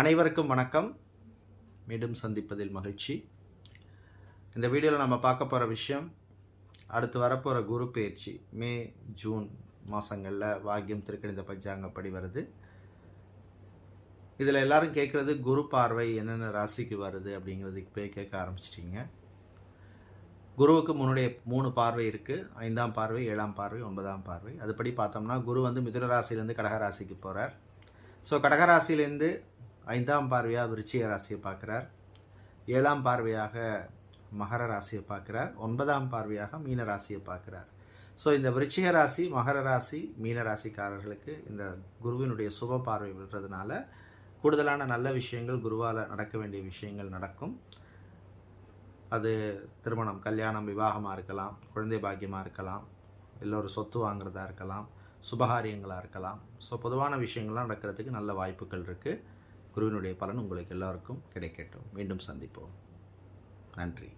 அனைவருக்கும் வணக்கம். மீண்டும் சந்திப்பதில் மகிழ்ச்சி. இந்த வீடியோவில் நம்ம பார்க்க போகிற விஷயம், அடுத்து வரப்போகிற குரு பயிற்சி மே ஜூன் மாதங்களில் வாக்கியம் திருக்கணித பஞ்சாங்கப்படி வருது. இதில் எல்லாரும் கேட்குறது குரு பார்வை என்னென்ன ராசிக்கு வருது அப்படிங்கிறதுக்கு போய் கேட்க ஆரம்பிச்சிட்டிங்க. குருவுக்கு முன்னுடைய 3 பார்வை இருக்குது. 5ஆம் பார்வை, 7ஆம் பார்வை, 9ஆம் பார்வை. அதுபடி பார்த்தோம்னா குரு வந்து மிதுன ராசியிலேருந்து கடகராசிக்கு போகிறார். ஸோ கடகராசியிலேருந்து 5ஆம் பார்வையாக விருச்சிக ராசியை பார்க்குறார், 7ஆம் பார்வையாக மகர ராசியை பார்க்குறார், 9ஆம் பார்வையாக மீன ராசியை பார்க்குறார். ஸோ இந்த விருச்சிக ராசி, மகர ராசி, மீன ராசிக்காரர்களுக்கு இந்த குருவினுடைய சுப பார்வை விடுறதுனால கூடுதலான நல்ல விஷயங்கள், குருவால் நடக்க வேண்டிய விஷயங்கள் நடக்கும். அது திருமணம், கல்யாணம், விவாகமாக இருக்கலாம், குழந்தை பாக்கியமாக இருக்கலாம், இல்லை ஒரு சொத்து வாங்குறதா இருக்கலாம், சுபகாரியங்களாக இருக்கலாம். ஸோ பொதுவான விஷயங்கள்லாம் நடக்கிறதுக்கு நல்ல வாய்ப்புகள் இருக்குது. குருவினுடைய பலன் உங்களுக்கு எல்லாருக்கும் கிடைக்கட்டும். மீண்டும் சந்திப்போம். நன்றி.